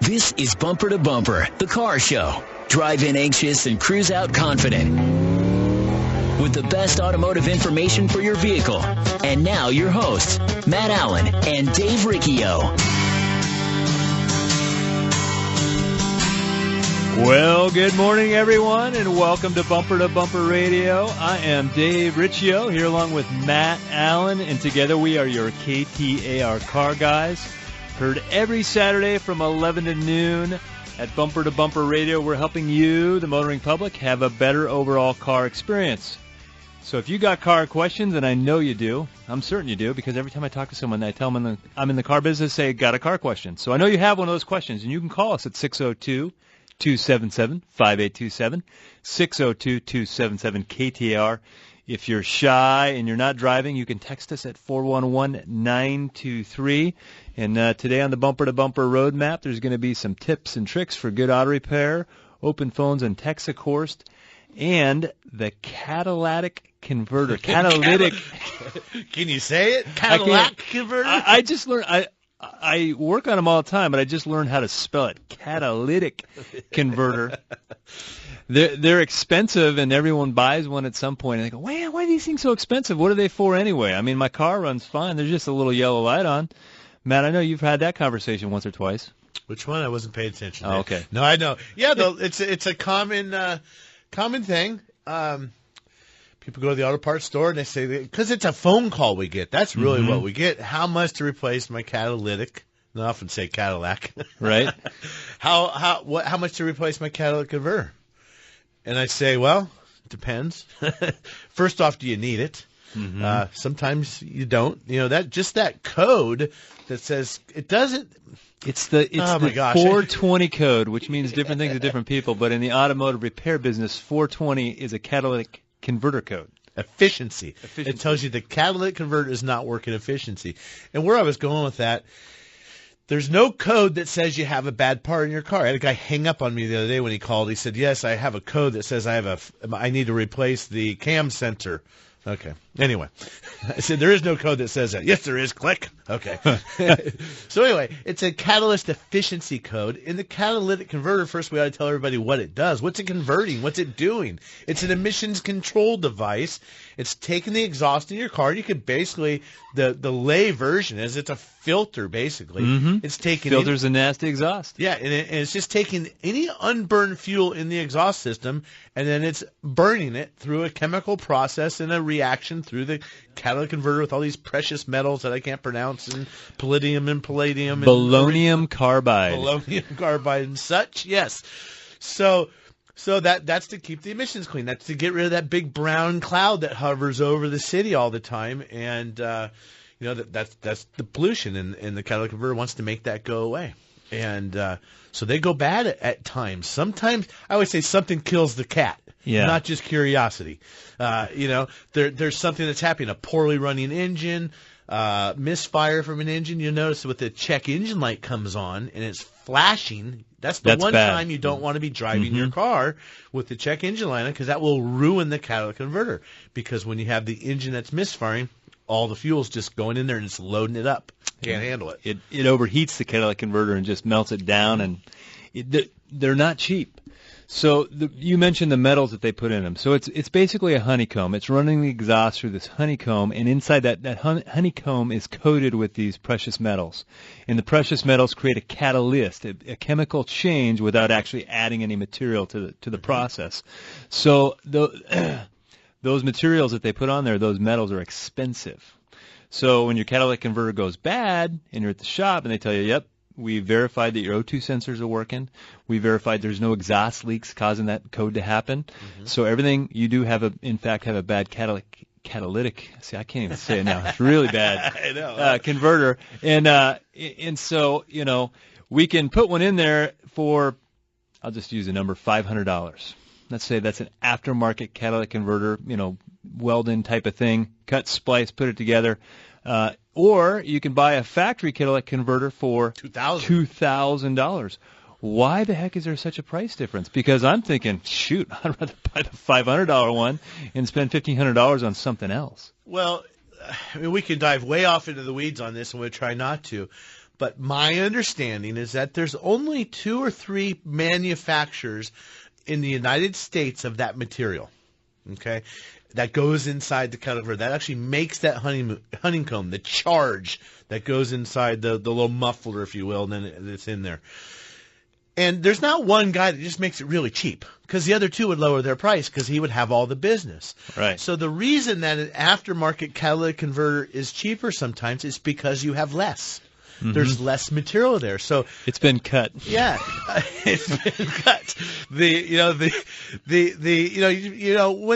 This is Bumper to Bumper, the car show. Drive in anxious and cruise out confident. With the best automotive information for your vehicle. And now your hosts, Matt Allen and Dave Riccio. Well, good morning, everyone, and welcome to Bumper Radio. I am Dave Riccio, here along with Matt Allen, and together we are your KTAR car guys. Heard every Saturday from 11 to noon at Bumper to Bumper Radio. We're helping you, the motoring public, have a better overall car experience. So if you got car questions, and I know you do, I'm certain you do, because every time I talk to someone, I tell them I'm in the car business, say, got a car question. So I know you have one of those questions, and you can call us at 602-277-5827, 602-277-KTAR. If you're shy and you're not driving, you can text us at 411-923. And today on the Bumper to Bumper Roadmap, there's going to be some tips and tricks for good auto repair, open phones and texts, of course, and the catalytic converter. Catalytic. Can you say it? Catalytic converter? I just learned. I work on them all the time, but I just learned how to spell it. Catalytic converter. They're expensive, and everyone buys one at some point. And they go, "Man, why are these things so expensive? What are they for anyway?" I mean, my car runs fine. There's just a little yellow light on. Matt, I know you've had that conversation once or twice. Which one? I wasn't paying attention. Oh, okay. No, I know. Yeah, though it's a common thing. People go to the auto parts store and they say, because it's a phone call we get. That's really what we get. How much to replace my catalytic? I often say Cadillac. Right. How much to replace my catalytic converter? And I say, well, it depends. First off, do you need it? Sometimes you don't. You know, that code that says it doesn't. It's the 420 code, which means different things to different people. But in the automotive repair business, 420 is a catalytic converter code. Efficiency. It tells you the catalytic converter is not working efficiency. And where I was going with that, there's no code that says you have a bad part in your car. I had a guy hang up on me the other day when he called. He said, yes, I have a code that says I need to replace the cam sensor. Okay. Anyway, I said, there is no code that says that. Yes, there is. Click. Okay. So anyway, it's a catalyst efficiency code. In the catalytic converter, first we ought to tell everybody what it does. What's it converting? What's it doing? It's an emissions control device. It's taking the exhaust in your car. You could basically, the lay version is it's a filter, basically. It's taking filters the nasty exhaust. Yeah, and it's just taking any unburned fuel in the exhaust system, and then it's burning it through a chemical process and a reaction through the catalytic converter with all these precious metals that I can't pronounce, and palladium and palladium. Polonium carbide. Polonium carbide and such, yes. So that's to keep the emissions clean. That's to get rid of that big brown cloud that hovers over the city all the time, and that's the pollution, and the catalytic converter wants to make that go away. And so they go bad at times. Sometimes I always say something kills the cat. Yeah. Not just curiosity. There's something that's happening. A poorly running engine, misfire from an engine. You'll notice with the check engine light comes on and it's flashing. That's one bad. time you don't want to be driving your car with the check engine light on, because that will ruin the catalytic converter. Because when you have the engine that's misfiring, all the fuel's just going in there and it's loading it up. Can't handle it. It overheats the catalytic converter and just melts it down, and they're not cheap. So you mentioned the metals that they put in them. So it's basically a honeycomb. It's running the exhaust through this honeycomb, and inside that honeycomb is coated with these precious metals. And the precious metals create a catalyst, a chemical change without actually adding any material to the process. So those materials that they put on there, those metals, are expensive. So when your catalytic converter goes bad and you're at the shop and they tell you, yep, we verified that your O2 sensors are working. We verified there's no exhaust leaks causing that code to happen. So everything you do in fact have a bad catalytic. See, I can't even say it now. It's really bad. I know. Converter. And so, we can put one in there for, I'll just use a number, $500. Let's say that's an aftermarket catalytic converter, weld-in type of thing, cut, splice, put it together. Or you can buy a factory catalytic converter for $2,000. Why the heck is there such a price difference? Because I'm thinking, shoot, I'd rather buy the $500 one and spend $1,500 on something else. Well, we could dive way off into the weeds on this, and we'll try not to. But my understanding is that there's only 2 or 3 manufacturers in the United States of that material, okay, that goes inside the catalytic converter. That actually makes that honeycomb, the charge that goes inside the little muffler, if you will, and then it's in there. And there's not one guy that just makes it really cheap, because the other 2 would lower their price because he would have all the business. Right. So the reason that an aftermarket catalytic converter is cheaper sometimes is because you have less. Mm-hmm. There's less material there. So it's been cut. Yeah, it's been cut. When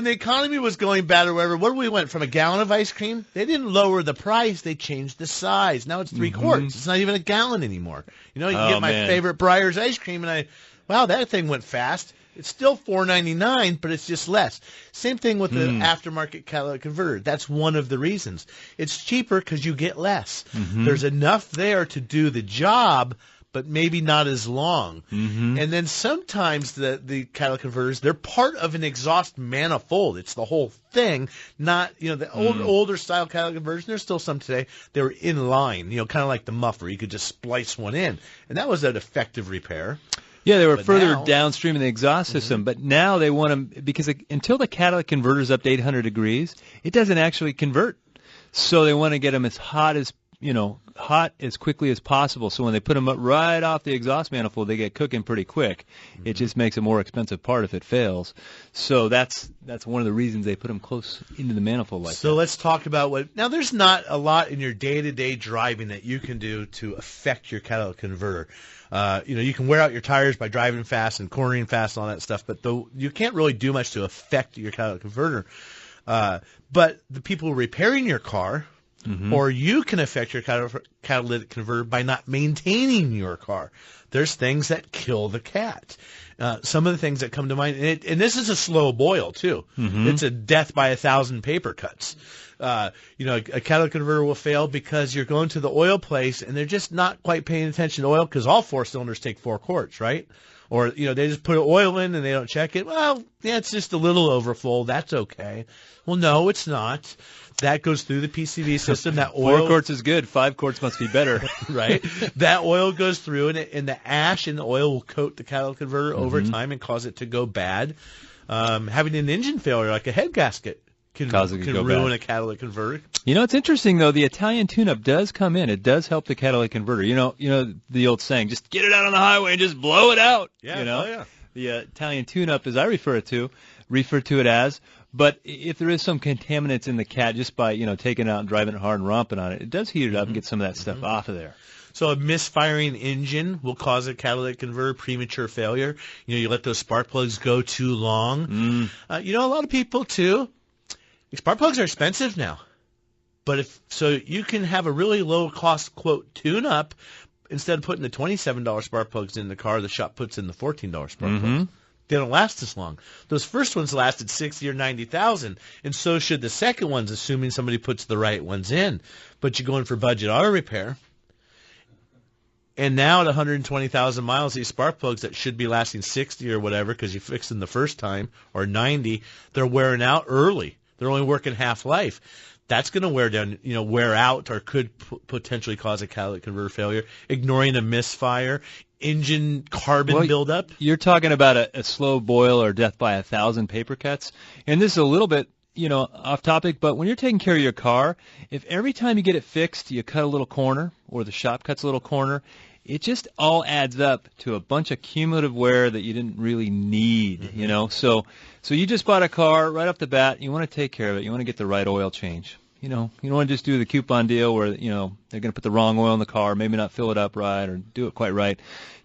the economy was going bad or whatever, what we went from a gallon of ice cream? They didn't lower the price; they changed the size. Now it's 3 quarts. It's not even a gallon anymore. You can get my favorite Breyers ice cream, and wow, that thing went fast. It's still $4.99, but it's just less. Same thing with the aftermarket catalytic converter. That's one of the reasons. It's cheaper because you get less. Mm-hmm. There's enough there to do the job, but maybe not as long. Mm-hmm. And then sometimes the catalytic converters, they're part of an exhaust manifold. It's the whole thing, not, the older style catalytic converters. There's still some today. They were in line, kind of like the muffler. You could just splice one in. And that was an effective repair. Yeah, they were further downstream in the exhaust system, but now they want them, because until the catalytic converter's up to 800 degrees, it doesn't actually convert. So they want to get them as hot as quickly as possible. So when they put them up right off the exhaust manifold, they get cooking pretty quick. Mm-hmm. It just makes a more expensive part if it fails. So that's one of the reasons they put them close into the manifold like that. So let's talk about now there's not a lot in your day-to-day driving that you can do to affect your catalytic converter. You can wear out your tires by driving fast and cornering fast and all that stuff, but you can't really do much to affect your catalytic converter. But the people repairing your car, or you can affect your catalytic converter by not maintaining your car. There's things that kill the cat. Some of the things that come to mind, and this is a slow boil too. Mm-hmm. It's a death by 1,000 paper cuts. A catalytic converter will fail because you're going to the oil place and they're just not quite paying attention to oil, because all 4 cylinders take 4 quarts, right? Or, they just put oil in and they don't check it. Well, yeah, it's just a little overflow. That's okay. Well, no, it's not. That goes through the PCV system. That oil, 4 quarts is good. 5 quarts must be better. Right? That oil goes through, and the ash in the oil will coat the catalytic converter over time and cause it to go bad. Having an engine failure, like a head gasket, can ruin a catalytic converter. It's interesting, though. The Italian tune-up does come in. It does help the catalytic converter. The old saying, just get it out on the highway and just blow it out. Yeah, yeah. The Italian tune-up, as I refer to it as. But if there is some contaminants in the cat, just by, taking it out and driving it hard and romping on it, it does heat it up and get some of that stuff off of there. So a misfiring engine will cause a catalytic converter premature failure. You let those spark plugs go too long. A lot of people, too, spark plugs are expensive now. But so you can have a really low-cost, quote, tune-up. Instead of putting the $27 spark plugs in the car, the shop puts in the $14 spark plugs. They don't last as long. Those first ones lasted 60 or 90,000, and so should the second ones, assuming somebody puts the right ones in. But you're going for budget auto repair, and now at 120,000 miles, these spark plugs that should be lasting 60 or whatever because you fixed them the first time, or 90, they're wearing out early. They're only working half life. That's going to wear out, or could potentially cause a catalytic converter failure. Ignoring a misfire, engine carbon buildup. You're talking about a slow boil or death by 1,000 paper cuts. And this is a little bit, off topic, but when you're taking care of your car, if every time you get it fixed, you cut a little corner, or the shop cuts a little corner, it just all adds up to a bunch of cumulative wear that you didn't really need, So you just bought a car right off the bat. You want to take care of it. You want to get the right oil change. You don't want to just do the coupon deal where, they're going to put the wrong oil in the car, maybe not fill it up right or do it quite right.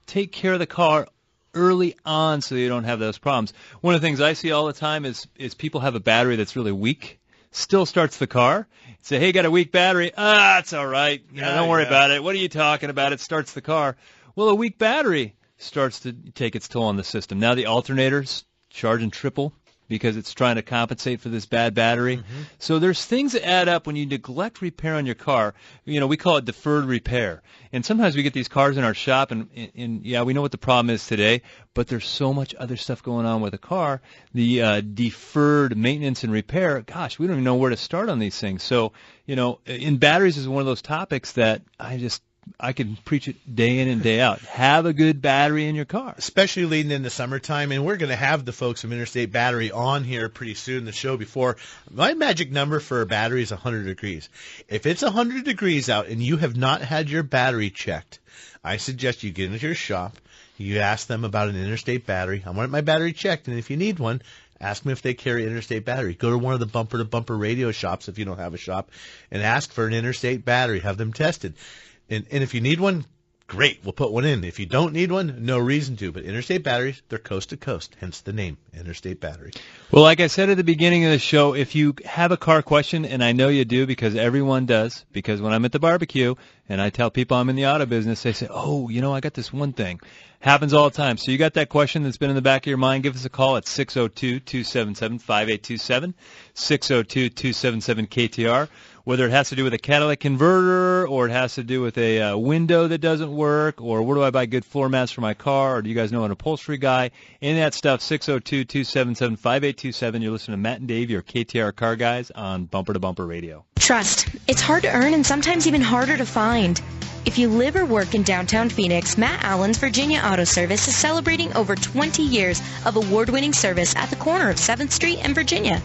Take care of the car early on so you don't have those problems. One of the things I see all the time is people have a battery that's really weak, still starts the car. Say, hey, got a weak battery. It's all right. Don't worry about it. What are you talking about? It starts the car. Well, a weak battery starts to take its toll on the system. Now the alternator's charging triple because it's trying to compensate for this bad battery. So there's things that add up when you neglect repair on your car. We call it deferred repair. And sometimes we get these cars in our shop, and we know what the problem is today, but there's so much other stuff going on with the car. The deferred maintenance and repair, gosh, we don't even know where to start on these things. So, in batteries is one of those topics that I just I can preach it day in and day out. Have a good battery in your car. Especially leading into summertime, and we're going to have the folks from Interstate Battery on here pretty soon, the show before. My magic number for a battery is 100 degrees. If it's 100 degrees out and you have not had your battery checked, I suggest you get into your shop, you ask them about an Interstate Battery. I want my battery checked, and if you need one, ask them if they carry Interstate Battery. Go to one of the bumper-to-bumper radio shops if you don't have a shop, and ask for an Interstate Battery. Have them tested. And if you need one, great, we'll put one in. If you don't need one, no reason to. But Interstate Batteries, they're coast to coast, hence the name, Interstate Battery. Well, like I said at the beginning of the show, if you have a car question, and I know you do because everyone does, because when I'm at the barbecue and I tell people I'm in the auto business, they say, oh, I got this one thing. Happens all the time. So you got that question that's been in the back of your mind, give us a call at 602-277-5827, 602-277-KTAR. Whether it has to do with a catalytic converter or it has to do with a window that doesn't work, or where do I buy good floor mats for my car, or do you guys know an upholstery guy? Any of that stuff, 602-277-5827. You're listening to Matt and Dave, your KTAR car guys on Bumper to Bumper Radio. Trust. It's hard to earn and sometimes even harder to find. If you live or work in downtown Phoenix, Matt Allen's Virginia Auto Service is celebrating over 20 years of award-winning service at the corner of 7th Street and Virginia.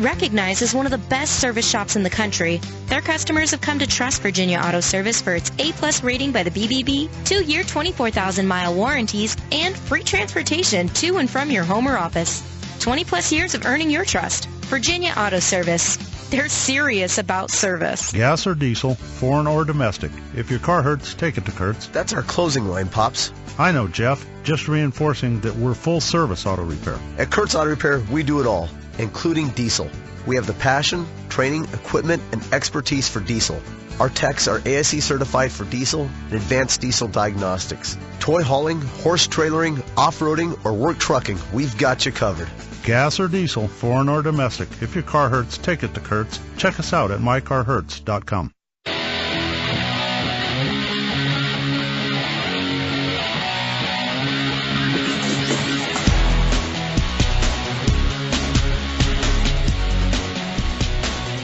Recognized as one of the best service shops in the country, their customers have come to trust Virginia Auto Service for its A-plus rating by the BBB, 2-year 24,000-mile warranties, and free transportation to and from your home or office. 20-plus years of earning your trust. Virginia Auto Service. They're serious about service. Gas or diesel, foreign or domestic. If your car hurts, take it to Kurt's. That's our closing line, Pops. I know, Jeff. Just reinforcing that we're full-service auto repair. At Kurt's Auto Repair, we do it all, including diesel. We have the passion, training, equipment, and expertise for diesel. Our techs are ASE certified for diesel and advanced diesel diagnostics. Toy hauling, horse trailering, off-roading, or work trucking, we've got you covered. Gas or diesel, foreign or domestic. If your car hurts, take it to Kurt's. Check us out at mycarhurts.com.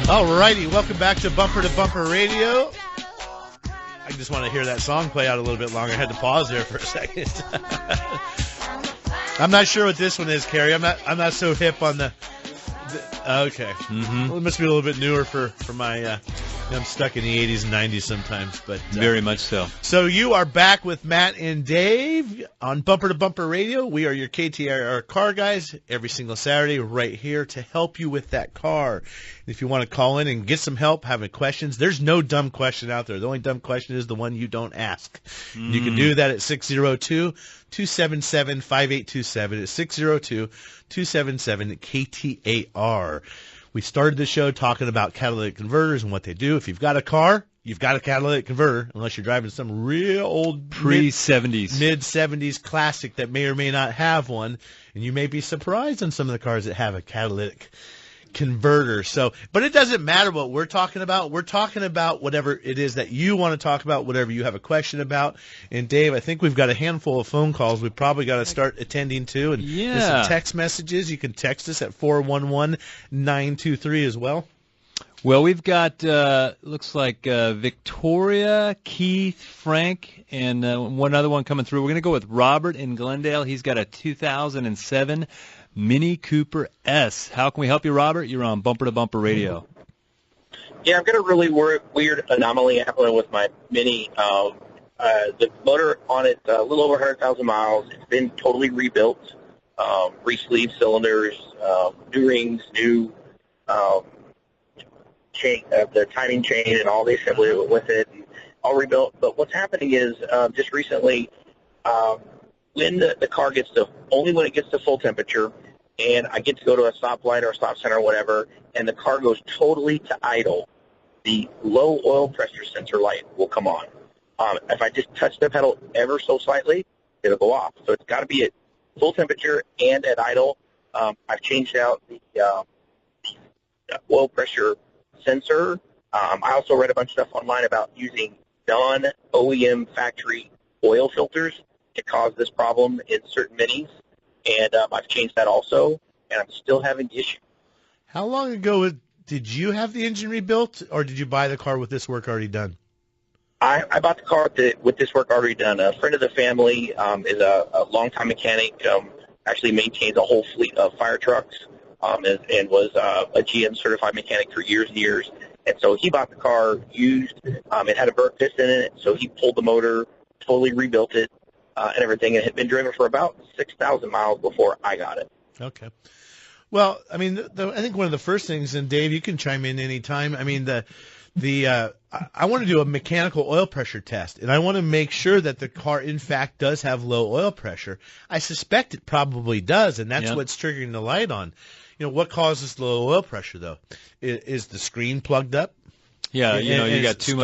Alrighty, welcome back to Bumper Radio. I just want to hear that song play out a little bit longer. I had to pause there for a second. I'm not sure what this one is, Carrie. I'm not so hip on the okay. Mm-hmm. Well, it must be a little bit newer for my. I'm stuck in the 80s and 90s sometimes, but very much so. So you are back with Matt and Dave on Bumper to Bumper Radio. We are your KTAR car guys every single Saturday right here to help you with that car. If you want to call in and get some help, having questions, there's no dumb question out there. The only dumb question is the one you don't ask. You can do that at 602-277-5827. It's 602-277-KTAR. We started the show talking about catalytic converters and what they do. If you've got a car, you've got a catalytic converter, unless you're driving some real old pre-70s, mid-70s classic that may or may not have one. And you may be surprised on some of the cars that have a catalytic converter. So, but it doesn't matter what we're talking about. We're talking about whatever it is that you want to talk about, whatever you have a question about. And Dave, I think we've got a handful of phone calls we probably got to start attending to. And there's some text messages. You can text us at 411-923 as well. Well, we've got, looks like Victoria, Keith, Frank, and one other one coming through. We're going to go with Robert in Glendale. He's got a 2007 Mini Cooper S. How can we help you, Robert? You're on Bumper to Bumper Radio. Yeah, I've got a really weird anomaly happening with my Mini. The motor on it, a little over 100,000 miles. It's been totally rebuilt, re-sleeved cylinders, new rings, new chain, the timing chain, and all the assembly with it, and all rebuilt. But what's happening is just recently, when the car gets to full temperature, and I get to go to a stoplight or a stop sign or whatever, and the car goes totally to idle, the low oil pressure sensor light will come on. If I just touch the pedal ever so slightly, it'll go off. So it's got to be at full temperature and at idle. I've changed out the oil pressure sensor. I also read a bunch of stuff online about using non-OEM factory oil filters to cause this problem in certain Minis, and I've changed that also, and I'm still having the issue. How long ago did you have the engine rebuilt, or did you buy the car with this work already done? I bought the car with this work already done. A friend of the family is a longtime mechanic, actually maintains a whole fleet of fire trucks, and was a GM certified mechanic for years and years. And so he bought the car used. It had a burnt piston in it, so he pulled the motor, totally rebuilt it, and everything. It had been driven for about 6,000 miles before I got it. Okay. Well, I mean, I think one of the first things, and Dave, you can chime in any time. I mean, I want to do a mechanical oil pressure test, and I want to make sure that the car, in fact, does have low oil pressure. I suspect it probably does, and that's what's triggering the light on. You know, what causes low oil pressure, though? Is the screen plugged up? Yeah, you got too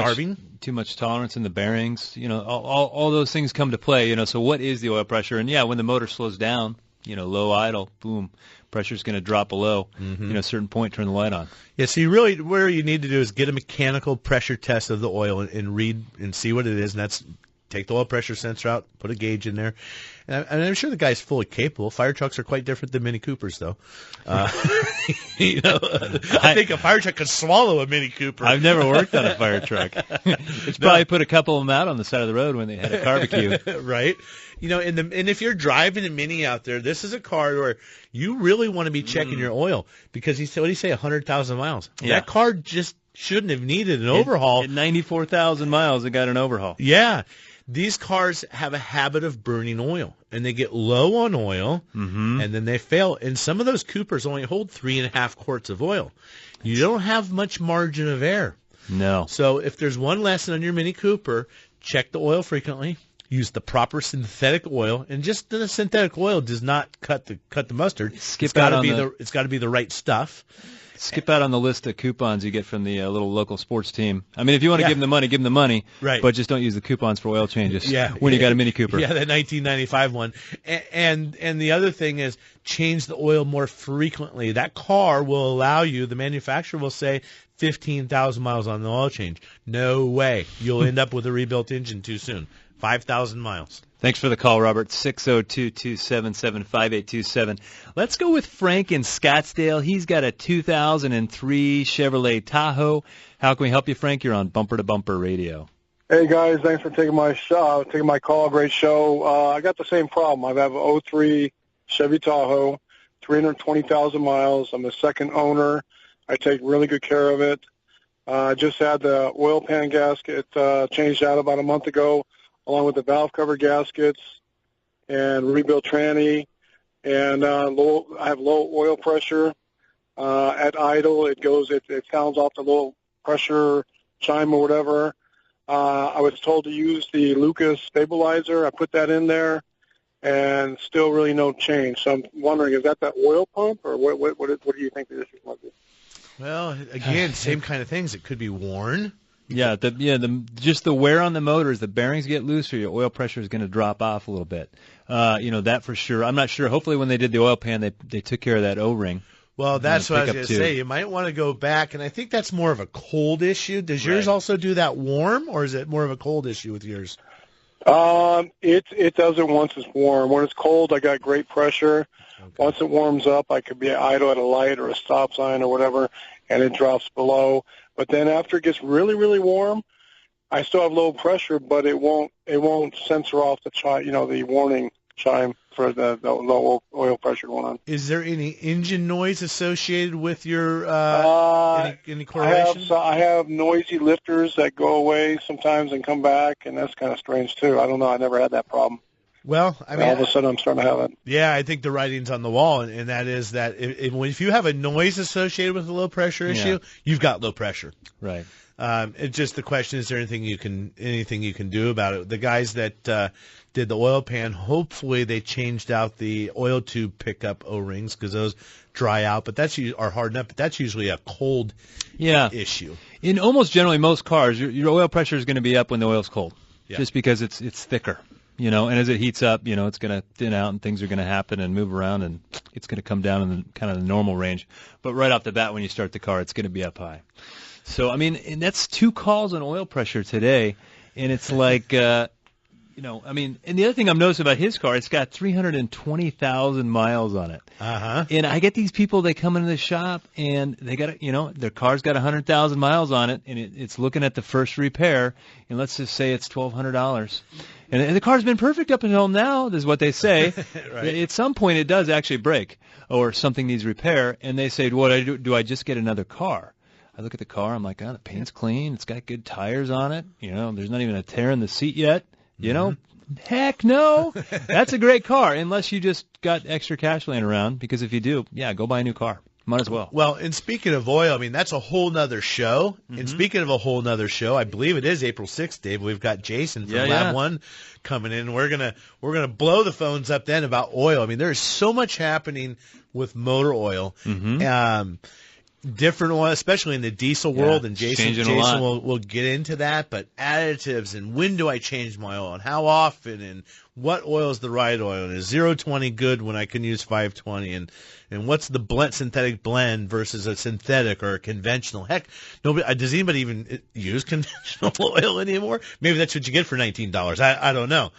much tolerance in the bearings. You know, all those things come to play. You know, so what is the oil pressure? And yeah, when the motor slows down, low idle, boom, pressure's going to drop below. A certain point, turn the light on. Yeah, so where you need to do is get a mechanical pressure test of the oil and read and see what it is, and that's take the oil pressure sensor out, put a gauge in there. And I'm sure the guy's fully capable. Fire trucks are quite different than Mini Coopers, though. I think a fire truck could swallow a Mini Cooper. I've never worked on a fire truck. It's probably put a couple of them out on the side of the road when they had a barbecue. Right. And if you're driving a Mini out there, this is a car where you really want to be checking your oil because what did he say, 100,000 miles? Yeah. That car just shouldn't have needed an overhaul. At 94,000 miles, it got an overhaul. Yeah. These cars have a habit of burning oil, and they get low on oil, and then they fail. And some of those Coopers only hold 3.5 quarts of oil. You don't have much margin of error. No. So if there's one lesson on your Mini Cooper, check the oil frequently. Use the proper synthetic oil, and just the synthetic oil does not cut the mustard. It's got to be the right stuff. Skip out on the list of coupons you get from the little local sports team. I mean, if you want to give them the money, right. But just don't use the coupons for oil changes when you got a Mini Cooper. Yeah, that 1995 one. And the other thing is change the oil more frequently. That car will allow you, the manufacturer will say 15,000 miles on the oil change. No way. You'll end up with a rebuilt engine too soon. 5,000 miles. Thanks for the call, Robert. 602-277-5827. Let's go with Frank in Scottsdale. He's got a 2003 Chevrolet Tahoe. How can we help you, Frank? You're on Bumper to Bumper Radio. Hey, guys. Thanks for taking my call. Great show. I got the same problem. I have an 03 Chevy Tahoe, 320,000 miles. I'm a second owner. I take really good care of it. I just had the oil pan gasket changed out about a month ago, along with the valve cover gaskets and rebuilt tranny. And I have low oil pressure. At idle, it sounds off the low pressure chime or whatever. I was told to use the Lucas stabilizer. I put that in there, and still really no change. So I'm wondering, is that oil pump, or what do you think the issue might be? Well, again, same kind of things. It could be worn. Yeah, just the wear on the motor, as the bearings get looser, your oil pressure is going to drop off a little bit. That for sure. I'm not sure. Hopefully when they did the oil pan, they took care of that O-ring. Well, that's what I was going to say. You might want to go back, and I think that's more of a cold issue. Does yours also do that warm, or is it more of a cold issue with yours? It does it once it's warm. When it's cold, I got great pressure. Okay. Once it warms up, I could be idle at a light or a stop sign or whatever, and it drops below. But then after it gets really, really warm, I still have low pressure, but it won't censor off the the warning chime for the low oil pressure going on. Is there any engine noise associated with your any correlation? I have noisy lifters that go away sometimes and come back, and that's kind of strange too. I don't know. I never had that problem. Well, I mean, all of a sudden I'm starting to have it. Yeah, I think the writing's on the wall, and that is that if you have a noise associated with a low pressure issue, you've got low pressure. Right. It's just the question: is there anything you can do about it? The guys that did the oil pan, hopefully they changed out the oil tube pickup O-rings because those dry out, but are hardened up. But that's usually a cold issue. In almost generally most cars, your oil pressure is going to be up when the oil's cold, just because it's thicker. And as it heats up, it's going to thin out and things are going to happen and move around and it's going to come down in the kind of the normal range. But right off the bat, when you start the car, it's going to be up high. So, I mean, and that's 2 calls on oil pressure today. And it's like, I mean, and the other thing I'm noticing about his car, it's got 320,000 miles on it. And I get these people, they come into the shop and they got, their car's got 100,000 miles on it, and it's looking at the first repair, and let's just say it's $1,200. And the car's been perfect up until now, is what they say. Right. At some point, it does actually break, or something needs repair, and they say, what do I just get another car? I look at the car, I'm like, the paint's clean, it's got good tires on it, there's not even a tear in the seat yet. Heck no. That's a great car, unless you just got extra cash laying around, because if you do, go buy a new car. Might as well. Well, and speaking of oil, I mean, that's a whole nother show. And speaking of a whole nother show, I believe it is April 6th, Dave. We've got Jason from Lab 1 coming in. We're gonna blow the phones up then about oil. I mean, there's so much happening with motor oil. Different oil, especially in the diesel world, and Jason will get into that. But additives, and when do I change my oil, and how often, and what oil is the right oil, and is 020 good when I can use 520, and what's the synthetic blend versus a synthetic or a conventional? Heck, does anybody even use conventional oil anymore? Maybe that's what you get for $19. I don't know.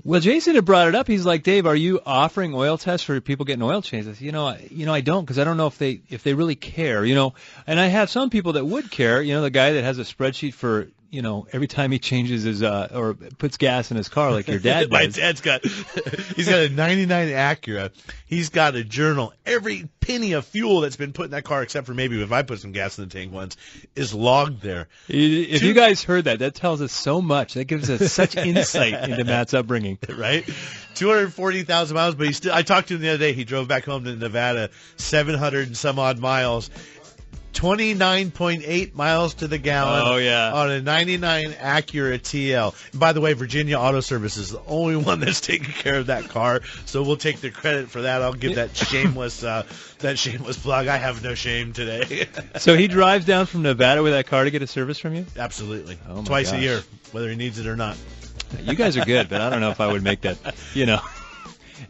Well, Jason had brought it up. He's like, Dave, are you offering oil tests for people getting oil changed? I said, I don't, because I don't know if they really care, And I have some people that would care. The guy that has a spreadsheet for, every time he changes his or puts gas in his car, like your dad does. My dad's he's got a 99 Acura. He's got a journal. Every penny of fuel that's been put in that car, except for maybe if I put some gas in the tank once, is logged there. If you guys heard that tells us so much. That gives us such insight into Matt's upbringing. Right? 240,000 miles, but I talked to him the other day. He drove back home to Nevada, 700 and some odd miles. 29.8 miles to the gallon on a 99 Acura TL. And by the way, Virginia Auto Service is the only one that's taking care of that car, so we'll take the credit for that. I'll give that shameless plug. I have no shame today. So he drives down from Nevada with that car to get a service from you? Absolutely. Oh, twice a year, whether he needs it or not. You guys are good, but I don't know if I would make that,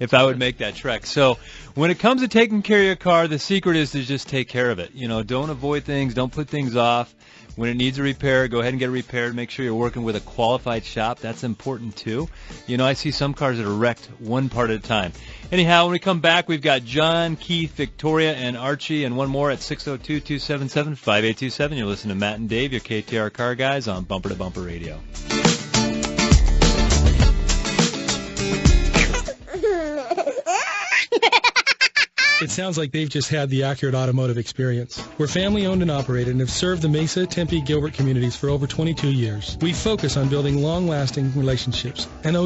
if I would make that trek. So when it comes to taking care of your car, the secret is to just take care of it. Don't avoid things. Don't put things off. When it needs a repair, go ahead and get it repaired. Make sure you're working with a qualified shop. That's important, too. I see some cars that are wrecked one part at a time. Anyhow, when we come back, we've got John, Keith, Victoria, and Archie, and one more at 602-277-5827. You're listening to Matt and Dave, your KTAR car guys, on Bumper to Bumper Radio. It sounds like they've just had the accurate automotive experience. We're family-owned and operated and have served the Mesa, Tempe, Gilbert communities for over 22 years. We focus on building long-lasting relationships and,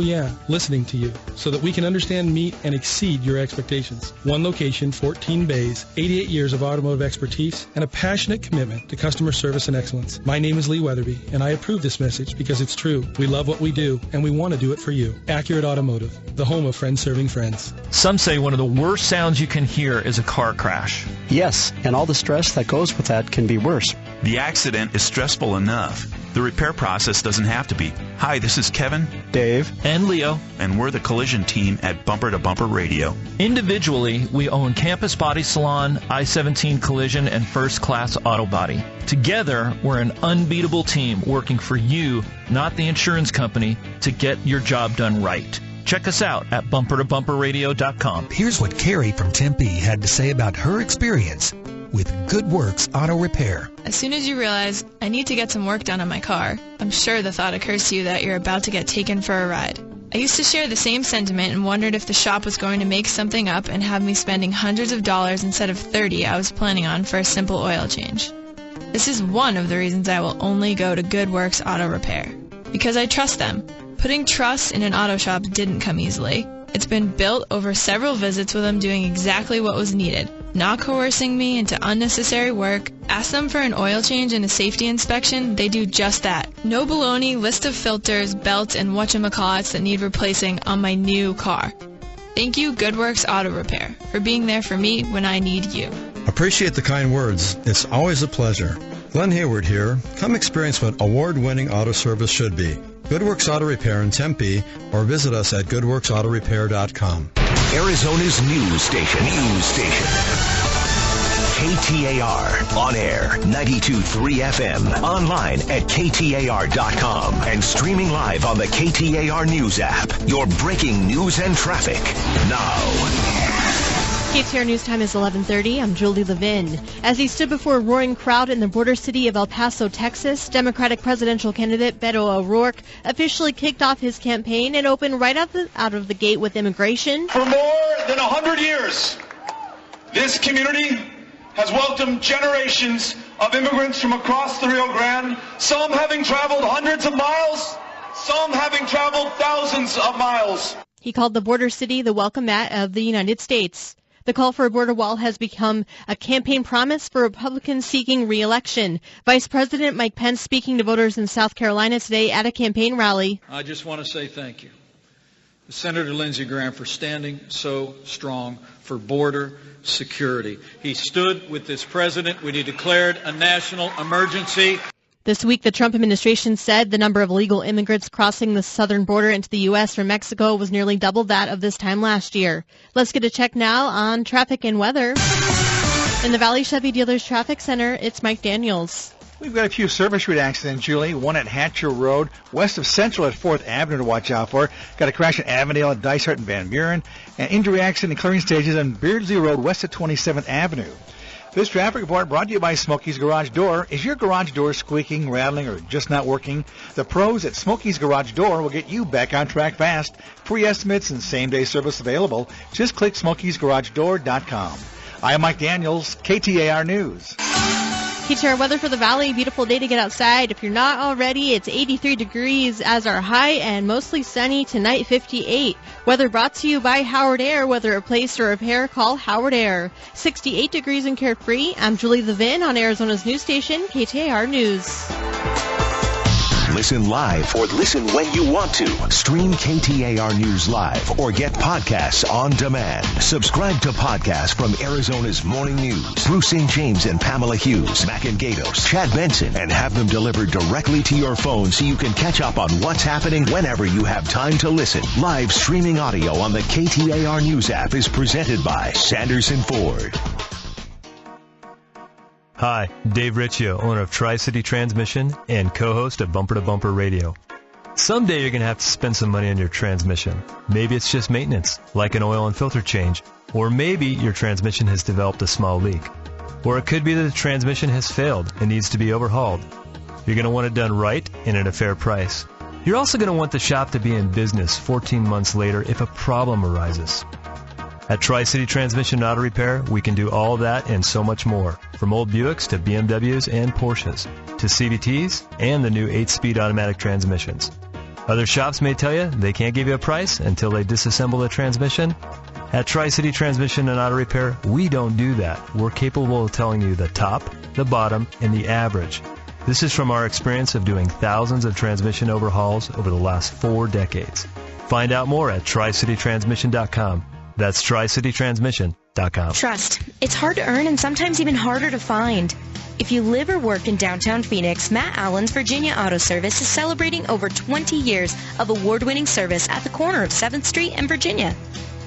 listening to you so that we can understand, meet, and exceed your expectations. One location, 14 bays, 88 years of automotive expertise, and a passionate commitment to customer service and excellence. My name is Lee Weatherby, and I approve this message because it's true. We love what we do, and we want to do it for you. Accurate Automotive, the home of friends serving friends. Some say one of the worst sounds you can hear is a car crash. Yes, and all the stress that goes with that can be worse. The accident is stressful enough. The repair process doesn't have to be. Hi, this is Kevin, Dave, and Leo, and we're the collision team at Bumper to Bumper Radio. Individually, we own Campus Body Salon, I-17 Collision, and First Class Auto Body. Together, we're an unbeatable team working for you, not the insurance company, to get your job done right. Check us out at bumpertobumperradio.com. Here's what Carrie from Tempe had to say about her experience with Good Works Auto Repair. As soon as you realize, I need to get some work done on my car, I'm sure the thought occurs to you that you're about to get taken for a ride. I used to share the same sentiment and wondered if the shop was going to make something up and have me spending hundreds of dollars instead of $30 I was planning on for a simple oil change. This is one of the reasons I will only go to Good Works Auto Repair. Because I trust them. Putting trust in an auto shop didn't come easily. It's been built over several visits with them doing exactly what was needed, not coercing me into unnecessary work. Ask them for an oil change and a safety inspection, they do just that. No baloney, list of filters, belts, and whatchamacallits that need replacing on my new car. Thank you, Good Works Auto Repair, for being there for me when I need you. Appreciate the kind words. It's always a pleasure. Glenn Hayward here. Come experience what award-winning auto service should be. Good Works Auto Repair in Tempe, or visit us at goodworksautorepair.com. Arizona's news station. KTAR. On air, 92.3 FM. Online at KTAR.com. And streaming live on the KTAR News app. Your breaking news and traffic now. KTAR News Time is 11:30. I'm Julie Levin. As he stood before a roaring crowd in the border city of El Paso, Texas, Democratic presidential candidate Beto O'Rourke officially kicked off his campaign and opened right out of the gate with immigration. For more than 100 years, this community has welcomed generations of immigrants from across the Rio Grande, some having traveled hundreds of miles, some having traveled thousands of miles. He called the border city the welcome mat of the United States. The call for a border wall has become a campaign promise for Republicans seeking re-election. Vice President Mike Pence speaking to voters in South Carolina today at a campaign rally. I just want to say thank you to Senator Lindsey Graham for standing so strong for border security. He stood with this president when he declared a national emergency. This week, the Trump administration said the number of illegal immigrants crossing the southern border into the U.S. from Mexico was nearly double that of this time last year. Let's get a check now on traffic and weather. In the Valley Chevy Dealers Traffic Center, it's Mike Daniels. We've got a few service route accidents, Julie. One at Hatcher Road, west of Central at 4th Avenue to watch out for. Got a crash at Avondale at Dysart and Van Buren. An injury accident in clearing stages on Beardsley Road, west of 27th Avenue. This traffic report brought to you by Smokey's Garage Door. Is your garage door squeaking, rattling, or just not working? The pros at Smokey's Garage Door will get you back on track fast. Free estimates and same-day service available. Just click Smokey'sGarageDoor.com. I am Mike Daniels, KTAR News. KTAR weather for the Valley. Beautiful day to get outside. If you're not already, it's 83 degrees as our high and mostly sunny tonight, 58. Weather brought to you by Howard Air. Whether replace or repair, call Howard Air. 68 degrees in Carefree. I'm Julie Levin on Arizona's news station, KTAR News. Listen live or listen when you want to. Stream KTAR News live or get podcasts on demand. Subscribe to podcasts from Arizona's Morning News. Bruce St. James and Pamela Hughes, Mac and Gatos, Chad Benson, and have them delivered directly to your phone so you can catch up on what's happening whenever you have time to listen. Live streaming audio on the KTAR News app is presented by Sanderson Ford. Hi, Dave Riccio, owner of Tri-City Transmission and co-host of Bumper to Bumper Radio. Someday you're going to have to spend some money on your transmission. Maybe it's just maintenance, like an oil and filter change. Or maybe your transmission has developed a small leak. Or it could be that the transmission has failed and needs to be overhauled. You're going to want it done right and at a fair price. You're also going to want the shop to be in business 14 months later if a problem arises. At Tri-City Transmission and Auto Repair, we can do all that and so much more. From old Buicks to BMWs and Porsches, to CVTs and the new 8-speed automatic transmissions. Other shops may tell you they can't give you a price until they disassemble the transmission. At Tri-City Transmission and Auto Repair, we don't do that. We're capable of telling you the top, the bottom, and the average. This is from our experience of doing thousands of transmission overhauls over the last 4 decades. Find out more at TriCityTransmission.com. That's TriCityTransmission.com. Trust. It's hard to earn and sometimes even harder to find. If you live or work in downtown Phoenix, Matt Allen's Virginia Auto Service is celebrating over 20 years of award-winning service at the corner of 7th Street and Virginia.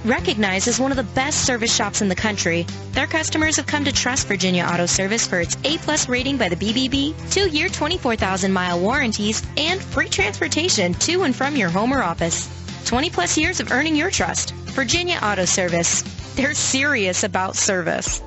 Recognized as one of the best service shops in the country, their customers have come to trust Virginia Auto Service for its A+ rating by the BBB, 2-year 24,000-mile warranties, and free transportation to and from your home or office. 20+ years of earning your trust. Virginia Auto Service. They're serious about service.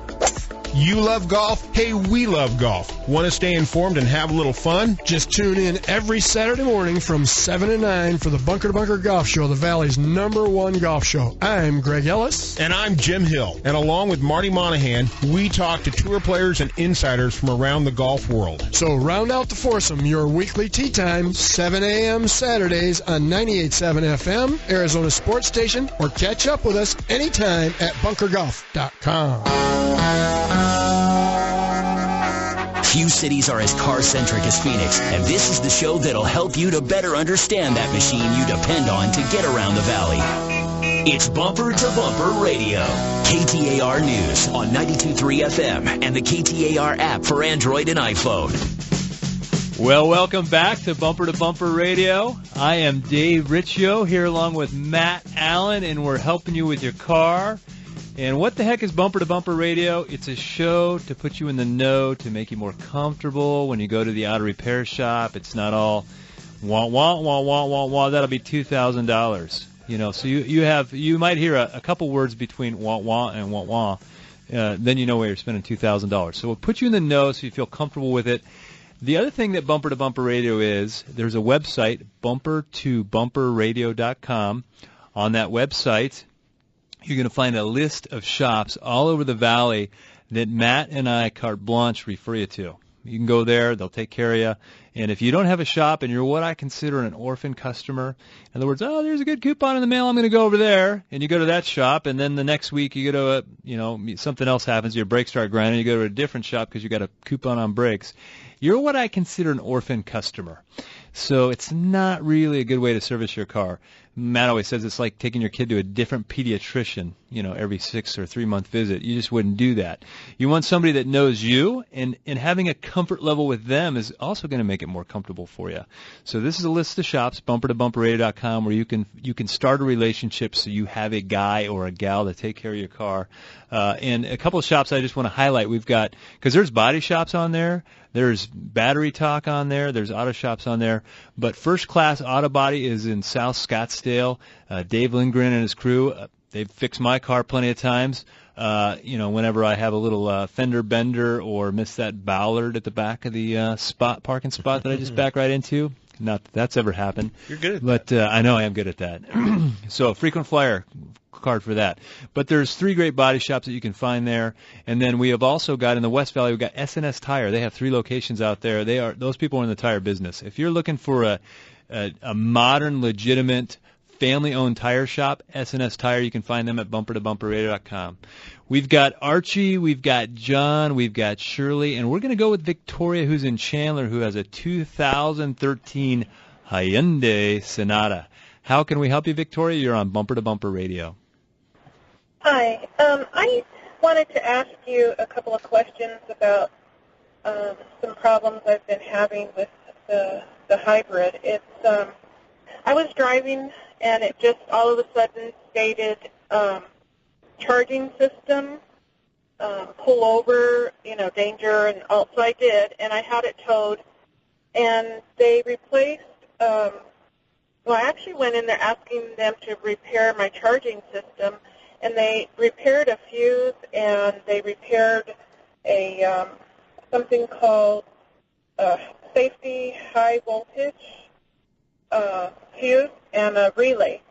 You love golf? Hey, we love golf. Want to stay informed and have a little fun? Just tune in every Saturday morning from 7 to 9 for the Bunker to Bunker Golf Show, the Valley's #1 golf show. I'm Greg Ellis. And I'm Jim Hill. And along with Marty Monahan, we talk to tour players and insiders from around the golf world. So round out the foursome, your weekly tee time, 7 a.m. Saturdays on 98.7 FM, Arizona Sports Station, or catch up with us anytime at bunkergolf.com. Few cities are as car-centric as Phoenix, and this is the show that'll help you to better understand that machine you depend on to get around the valley. It's Bumper to Bumper Radio. KTAR News on 92.3 FM and the KTAR app for Android and iPhone. Well, welcome back to Bumper Radio. I am Dave Riccio here along with Matt Allen, and we're helping you with your car. And what the heck is Bumper to Bumper Radio? It's a show to put you in the know, to make you more comfortable when you go to the auto repair shop. It's not all wah wah wah wah wah wah. That'll be $2,000. You know, so you might hear a couple words between wah wah and wah wah. Then you know where you're spending $2,000. So we'll put you in the know so you feel comfortable with it. The other thing that Bumper to Bumper Radio is, there's a website, bumpertobumperradio.com. On that website, you're going to find a list of shops all over the valley that Matt and I, carte blanche, refer you to. You can go there. They'll take care of you. And if you don't have a shop and you're what I consider an orphan customer, in other words, oh, there's a good coupon in the mail, I'm going to go over there, and you go to that shop, and then the next week you go to something else happens, your brakes start grinding, you go to a different shop because you got a coupon on brakes. You're what I consider an orphan customer. So it's not really a good way to service your car. Matt always says it's like taking your kid to a different pediatrician, every 6 or 3 month visit. You just wouldn't do that. You want somebody that knows you, and having a comfort level with them is also going to make it more comfortable for you. So this is a list of shops, bumpertobumperradio.com, where you can start a relationship so you have a guy or a gal to take care of your car. And a couple of shops I just want to highlight. We've got, because there's body shops on there, there's Battery Talk on there, there's auto shops on there, but First Class Auto Body is in South Scottsdale. Dave Lindgren and his crew, they've fixed my car plenty of times. Whenever I have a little fender bender or miss that bollard at the back of the parking spot that I just back right into. Not that that's ever happened. You're good at that. But I know I am good at that. So a frequent flyer card for that. But there's 3 great body shops that you can find there. And then we have also got in the West Valley, we've got S&S Tire. They have 3 locations out there. Those people are in the tire business. If you're looking for a modern, legitimate, family-owned tire shop, S&S Tire, you can find them at bumpertobumperradio.com. We've got Archie, we've got John, we've got Shirley, and we're going to go with Victoria, who's in Chandler, who has a 2013 Hyundai Sonata. How can we help you, Victoria? You're on Bumper to Bumper Radio. Hi. I wanted to ask you a couple of questions about some problems I've been having with the hybrid. I was driving, and it just all of a sudden stated charging system, pull over, danger, and all. So I did, and I had it towed, and they replaced, I actually went in there asking them to repair my charging system, and they repaired a fuse, and they repaired a something called safety high voltage fuse and a relay,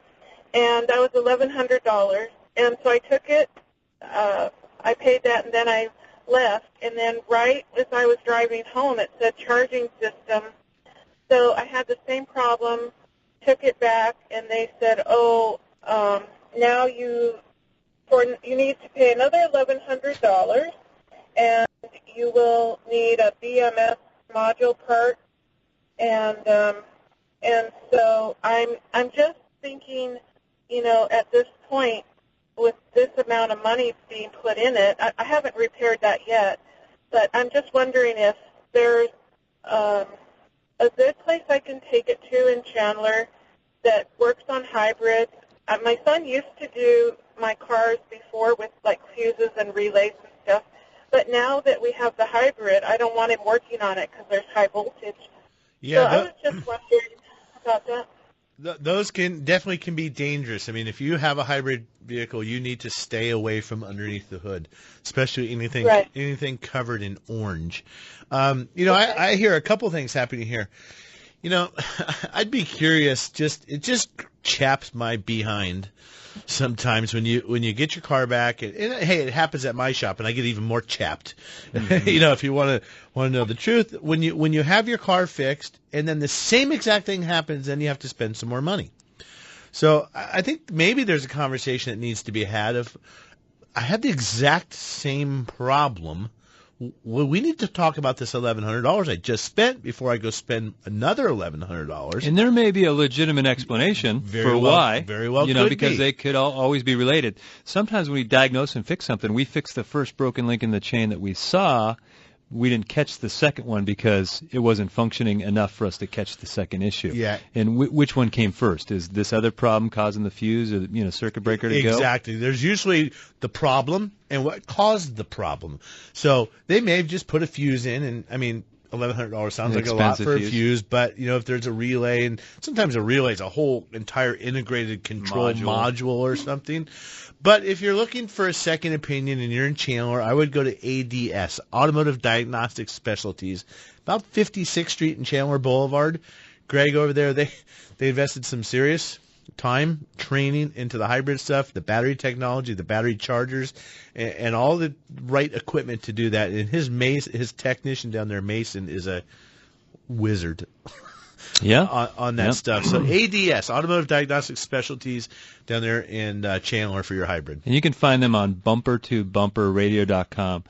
and that was $1,100. And so I took it, I paid that, and then I left. And then right as I was driving home, it said charging system. So I had the same problem, took it back, and they said, now you need to pay another $1,100, and you will need a BMS module part. And so I'm just thinking, at this point, with this amount of money being put in it, I haven't repaired that yet, but I'm just wondering if there's a good place I can take it to in Chandler that works on hybrids. My son used to do my cars before with like fuses and relays and stuff, but now that we have the hybrid, I don't want him working on it because there's high voltage. Yeah, so I was just wondering about that. Those can be dangerous. I mean, if you have a hybrid vehicle, you need to stay away from underneath the hood, especially anything covered in orange. I hear a couple things happening here. I'd be curious. It just chaps my behind sometimes when you get your car back. And hey, it happens at my shop, and I get even more chapped. Mm-hmm. If you want to know the truth, when you have your car fixed, and then the same exact thing happens, then you have to spend some more money. So I think maybe there's a conversation that needs to be had of, I had the exact same problem. Well, we need to talk about this $1,100 I just spent before I go spend another $1,100. And there may be a legitimate explanation why. Very well, because they could always be related. Sometimes when we diagnose and fix something, we fix the first broken link in the chain that we saw, we didn't catch the second one because it wasn't functioning enough for us to catch the second issue. Yeah. And which one came first? Is this other problem causing the fuse or circuit breaker to go? Exactly. There's usually the problem and what caused the problem. So they may have just put a fuse in, and I mean, $1,100 sounds like a lot for a fuse, but if there's a relay, and sometimes a relay is a whole entire integrated control module or something. But if you're looking for a second opinion and you're in Chandler, I would go to ADS, Automotive Diagnostic Specialties, about 56th Street and Chandler Boulevard. Greg over there, they invested some serious time training into the hybrid stuff, the battery technology, the battery chargers, and all the right equipment to do that. And his technician down there, Mason, is a wizard. Yeah, on that stuff. So ADS, Automotive Diagnostic Specialties, down there in Chandler for your hybrid. And you can find them on bumpertobumperradio.com.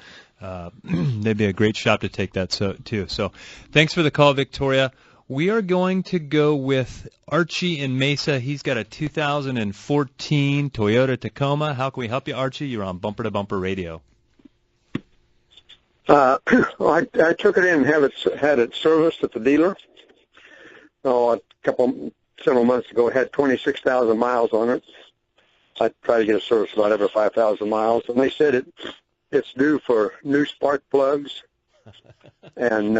They'd be a great shop to take that too. So thanks for the call, Victoria. We are going to go with Archie in Mesa. He's got a 2014 Toyota Tacoma. How can we help you, Archie? You're on Bumper to Bumper Radio. I took it in and had it serviced at the dealer. Several months ago, it had 26,000 miles on it. I try to get a service about every 5,000 miles, and they said it's due for new spark plugs and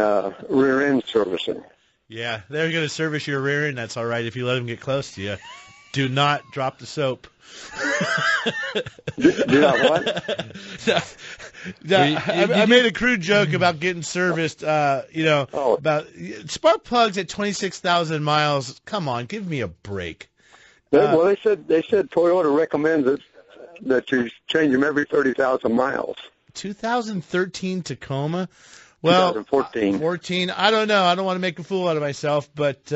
rear end servicing. Yeah, they're going to service your rear end. That's all right if you let them get close to you. Do not drop the soap. Do not what? I made a crude joke about getting serviced, about spark plugs at 26,000 miles. Come on, give me a break. Well, they said Toyota recommends that you change them every 30,000 miles. 2013 Tacoma? Well, 2014. I don't know. I don't want to make a fool out of myself, but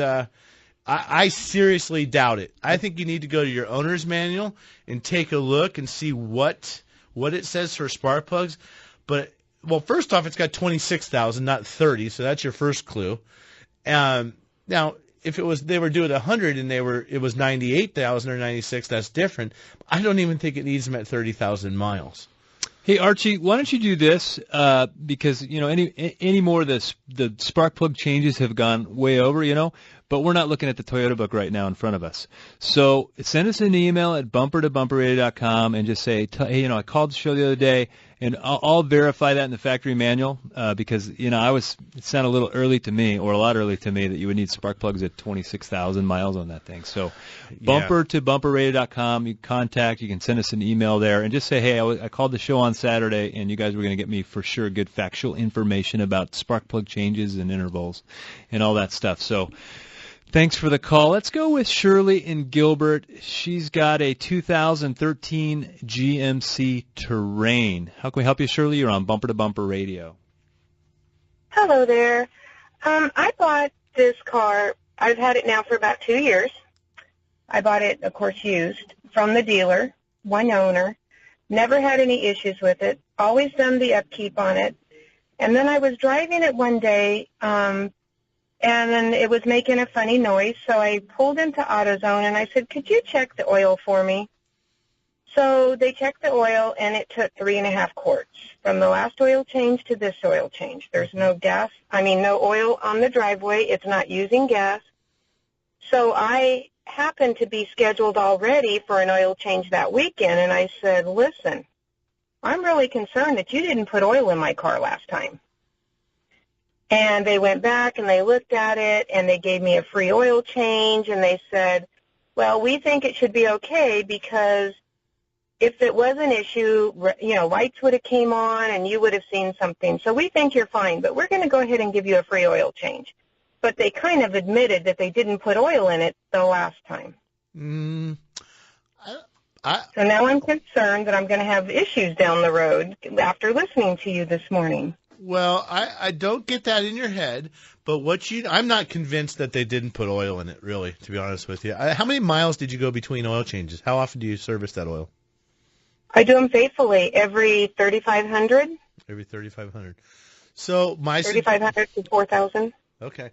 I seriously doubt it. I think you need to go to your owner's manual and take a look and see what it says for spark plugs. But first off, it's got 26,000, not 30, so that's your first clue. Now, if they were doing 100 and it was 98,000 or 96, that's different. I don't even think it needs them at 30,000 miles. Hey, Archie, why don't you do this? Because any more of the spark plug changes have gone way over, but we're not looking at the Toyota book right now in front of us. So send us an email at bumpertobumperradio.com and just say, hey, I called the show the other day, and I'll verify that in the factory manual because it sounded a little early to me, or a lot early to me, that you would need spark plugs at 26,000 miles on that thing. So bumpertobumperradio.com, you can send us an email there and just say, hey, I called the show on Saturday, and you guys were going to get me for sure good factual information about spark plug changes and intervals and all that stuff. So thanks for the call. Let's go with Shirley in Gilbert. She's got a 2013 GMC Terrain. How can we help you, Shirley? You're on Bumper to Bumper Radio. Hello there. I bought this car. I've had it now for about 2 years. I bought it, of course, used from the dealer, one owner. Never had any issues with it. Always done the upkeep on it. And then I was driving it one day, and then it was making a funny noise, so I pulled into AutoZone, and I said, could you check the oil for me? So they checked the oil, and it took 3.5 quarts from the last oil change to this oil change. There's no oil on the driveway. It's not using gas. So I happened to be scheduled already for an oil change that weekend, and I said, listen, I'm really concerned that you didn't put oil in my car last time. And they went back and they looked at it and they gave me a free oil change, and they said, well, we think it should be okay because if it was an issue, lights would have came on and you would have seen something. So we think you're fine, but we're going to go ahead and give you a free oil change. But they kind of admitted that they didn't put oil in it the last time. So now I'm concerned that I'm going to have issues down the road after listening to you this morning. Well, I don't get that in your head, but I'm not convinced that they didn't put oil in it, really, to be honest with you. How many miles did you go between oil changes? How often do you service that oil? I do them faithfully every 3,500. Every 3,500. So my 3,500 to 4,000. Okay.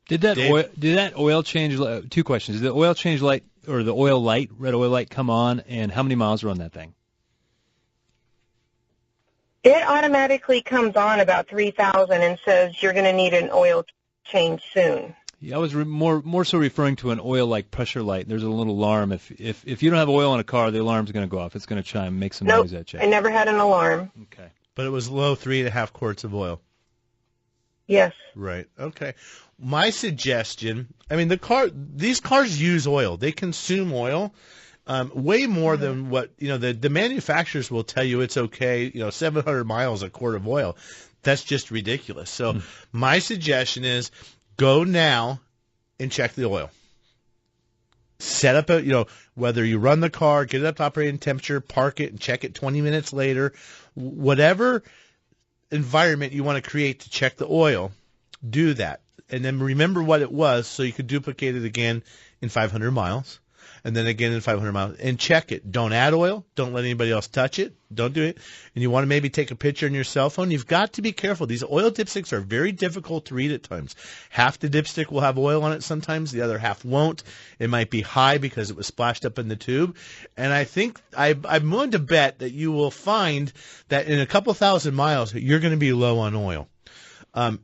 Did that oil change? Two questions. Did the oil change light or the oil light, red oil light, come on? And how many miles were on that thing? It automatically comes on about 3,000 and says you're going to need an oil change soon. Yeah, I was more so referring to an oil like pressure light. There's a little alarm. If you don't have oil in a car, the alarm's going to go off. It's going to chime, make some noise at you. I never had an alarm. Okay. But it was low 3.5 quarts of oil. Yes. Right. Okay. My suggestion, I mean, these cars use oil. They consume oil way more than what, the manufacturers will tell you it's okay, 700 miles, a quart of oil. That's just ridiculous. So my suggestion is go now and check the oil. Set up whether you run the car, get it up to operating temperature, park it, and check it 20 minutes later. Whatever environment you want to create to check the oil, do that. And then remember what it was so you could duplicate it again in 500 miles. And then again in 500 miles. And check it. Don't add oil. Don't let anybody else touch it. Don't do it. And you want to maybe take a picture on your cell phone. You've got to be careful. These oil dipsticks are very difficult to read at times. Half the dipstick will have oil on it sometimes. The other half won't. It might be high because it was splashed up in the tube. And I think I'm willing to bet that you will find that in a couple thousand miles you're going to be low on oil.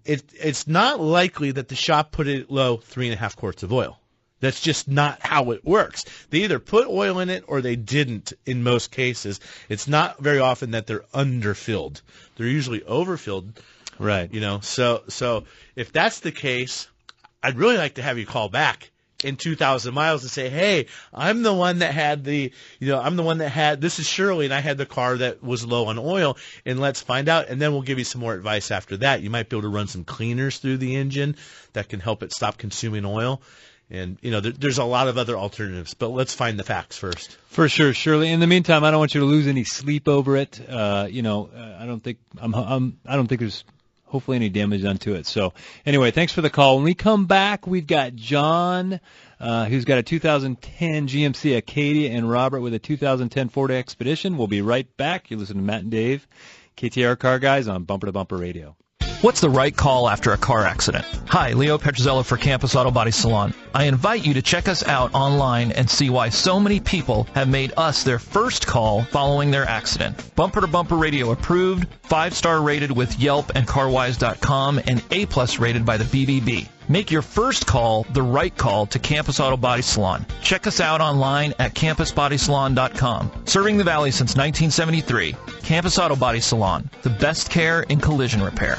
It's not likely that the shop put it low 3.5 quarts of oil. That's just not how it works. They either put oil in it or they didn't in most cases. It's not very often that they're underfilled. They're usually overfilled. Right. So if that's the case, I'd really like to have you call back in 2,000 miles and say, hey, I'm the one that had this is Shirley, and I had the car that was low on oil, and let's find out. And then we'll give you some more advice after that. You might be able to run some cleaners through the engine that can help it stop consuming oil. And, there's a lot of other alternatives, but let's find the facts first. For sure, Shirley. In the meantime, I don't want you to lose any sleep over it. I don't think there's hopefully any damage done to it. So anyway, thanks for the call. When we come back, we've got John, who's got a 2010 GMC Acadia, and Robert with a 2010 Ford Expedition. We'll be right back. You're listening to Matt and Dave, KTAR Car Guys on Bumper to Bumper Radio. What's the right call after a car accident? Hi, Leo Petrozello for Campus Auto Body Salon. I invite you to check us out online and see why so many people have made us their first call following their accident. Bumper to Bumper Radio approved, 5-star rated with Yelp and CarWise.com, and A+ rated by the BBB. Make your first call the right call to Campus Auto Body Salon. Check us out online at campusbodysalon.com. Serving the Valley since 1973, Campus Auto Body Salon, the best care in collision repair.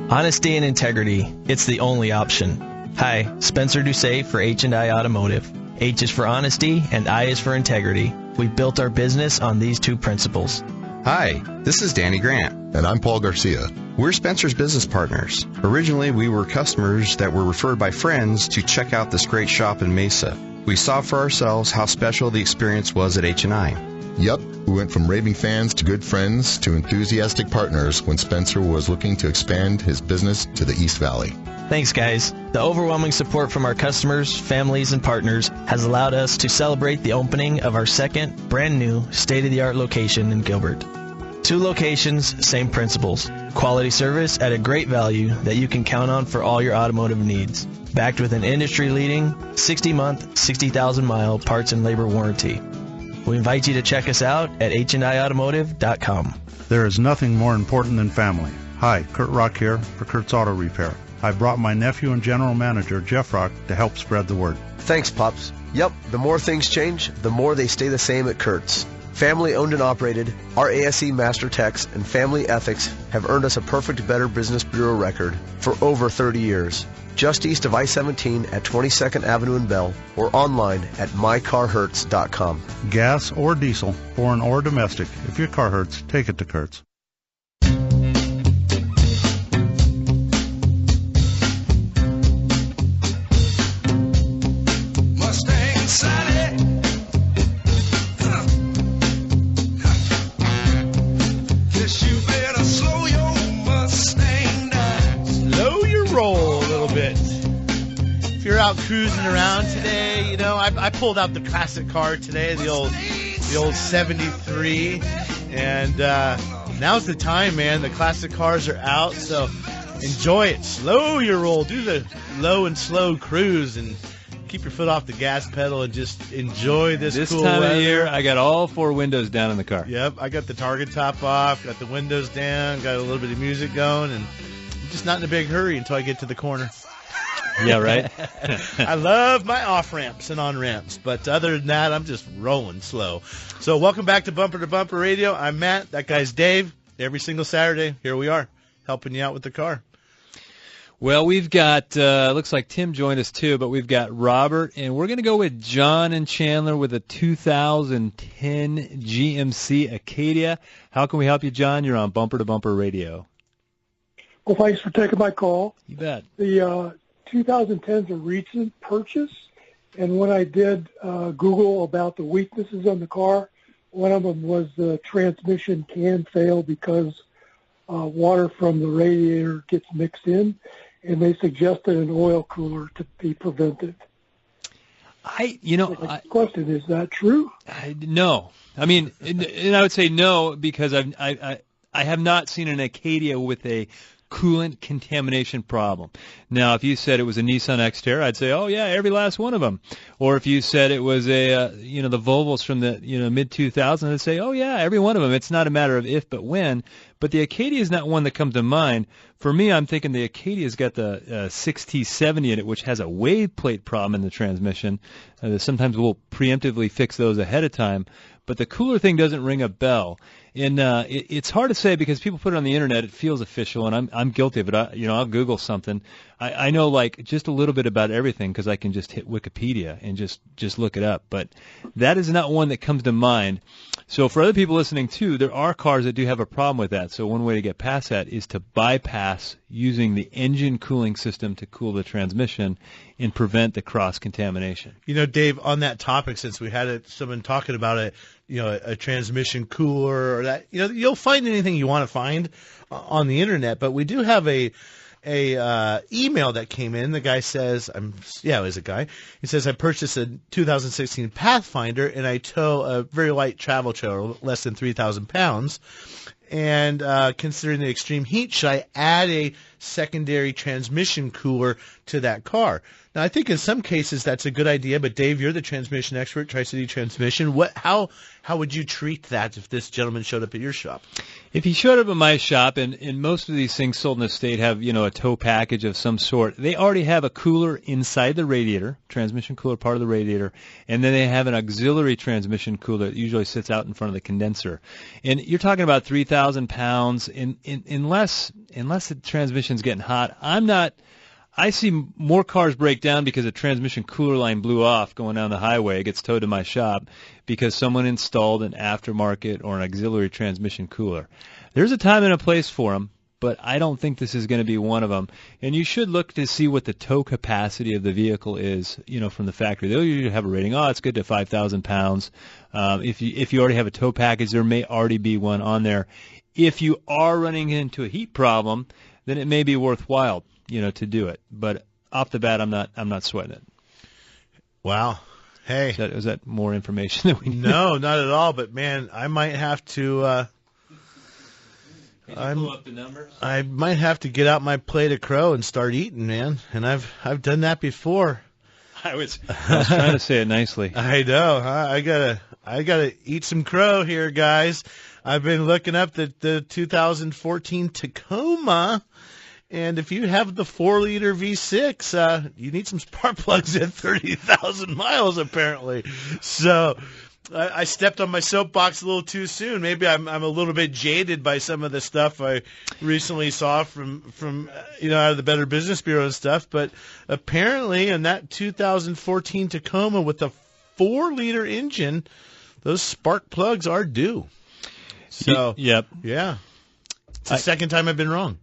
Honesty and integrity, it's the only option. Hi, Spencer Doucet for H&I Automotive. H is for honesty and I is for integrity. We built our business on these two principles. Hi, this is Danny Grant. And I'm Paul Garcia. We're Spencer's business partners. Originally, we were customers that were referred by friends to check out this great shop in Mesa. We saw for ourselves how special the experience was at H&I. Yep, we went from raving fans to good friends to enthusiastic partners when Spencer was looking to expand his business to the East Valley. Thanks, guys. The overwhelming support from our customers, families, and partners has allowed us to celebrate the opening of our second, brand-new, state-of-the-art location in Gilbert. 2 locations, same principles. Quality service at a great value that you can count on for all your automotive needs. Backed with an industry-leading 60-month, 60,000-mile parts and labor warranty. We invite you to check us out at HNIautomotive.com. There is nothing more important than family. Hi, Kurt Rock here for Kurt's Auto Repair. I brought my nephew and general manager, Jeff Rock, to help spread the word. Thanks, Pops. Yep, the more things change, the more they stay the same at Kurt's. Family owned and operated, our ASE Master Techs and family ethics have earned us a Perfect Better Business Bureau record for over 30 years. Just east of I-17 at 22nd Avenue in Bell, or online at mycarhurts.com. Gas or diesel, foreign or domestic, if your car hurts, take it to Kurt's. Mustang Sally. Guess you better slow your Mustang down. Slow your roll a little bit. If you're out cruising around today, I pulled out the classic car today, the old 73, and now's the time, man. The classic cars are out, so enjoy it. Slow your roll. Do the low and slow cruise and keep your foot off the gas pedal and just enjoy this This cool time weather. of year, I got all 4 windows down in the car. Yep, I got the Target top off, got the windows down, got a little bit of music going, and I'm just not in a big hurry until I get to the corner. Yeah, right? I love my off-ramps and on-ramps, but other than that, I'm just rolling slow. So welcome back to Bumper Radio. I'm Matt. That guy's Dave. Every single Saturday, here we are, helping you out with the car. Well, we've got, looks like Tim joined us too, but we've got Robert, and we're going to go with John and Chandler with a 2010 GMC Acadia. How can we help you, John? You're on Bumper Radio. Well, thanks for taking my call. You bet. The 2010 is a recent purchase, and when I did Google about the weaknesses on the car, one of them was the transmission can fail because water from the radiator gets mixed in, and they suggested an oil cooler to be prevented. The question, is that true? No. I mean, and I would say no because I have not seen an Acadia with a coolant contamination problem. Now, if you said it was a Nissan Xterra, I'd say, oh yeah, every last one of them. Or if you said it was the Volvos from the mid 2000s, I'd say, oh yeah, every one of them. It's not a matter of if but when. But the Acadia is not one that comes to mind. For me, I'm thinking the Acadia's got the 6T70 in it, which has a wave plate problem in the transmission. Sometimes we'll preemptively fix those ahead of time. But the cooler thing doesn't ring a bell. And it's hard to say because people put it on the internet. It feels official, and I'm guilty of it. I'll Google something. I know like just a little bit about everything because I can just hit Wikipedia and just look it up. But that is not one that comes to mind. So for other people listening too, there are cars that do have a problem with that. So one way to get past that is to bypass using the engine cooling system to cool the transmission and prevent the cross contamination. Dave, on that topic, since we had someone talking about a transmission cooler or that, you'll find anything you want to find on the internet. But we do have a email that came in. The guy says, it was a guy. He says, I purchased a 2016 Pathfinder and I tow a very light travel trailer, less than 3,000 pounds. And considering the extreme heat, should I add a secondary transmission cooler to that car? Now, I think in some cases that's a good idea, but Dave, you're the transmission expert, Tri-City Transmission. How would you treat that if this gentleman showed up at your shop? If he showed up at my shop, and most of these things sold in the state have, a tow package of some sort, they already have a cooler inside the radiator, transmission cooler part of the radiator, and then they have an auxiliary transmission cooler that usually sits out in front of the condenser. And you're talking about 3,000 pounds, unless the transmission's getting hot. I see more cars break down because a transmission cooler line blew off going down the highway. It gets towed to my shop because someone installed an aftermarket or an auxiliary transmission cooler. There's a time and a place for them, but I don't think this is going to be one of them. And you should look to see what the tow capacity of the vehicle is, from the factory. They'll usually have a rating. Oh, it's good to 5,000 pounds. If you already have a tow package, there may already be one on there. If you are running into a heat problem, then it may be worthwhile, to do it. But off the bat, I'm not sweating it. Wow. Hey. Is that more information than we need? No, not at all. But man, I might have to. Pull up the numbers? I might have to get out my plate of crow and start eating, man. And I've done that before. I was trying to say it nicely. I know. I gotta eat some crow here, guys. I've been looking up the 2014 Tacoma. And if you have the 4-liter V6, you need some spark plugs at 30,000 miles, apparently. So I stepped on my soapbox a little too soon. Maybe I'm a little bit jaded by some of the stuff I recently saw from out of the Better Business Bureau and stuff. But apparently, in that 2014 Tacoma with a 4-liter engine, those spark plugs are due. So yep, yeah, it's the second time I've been wrong.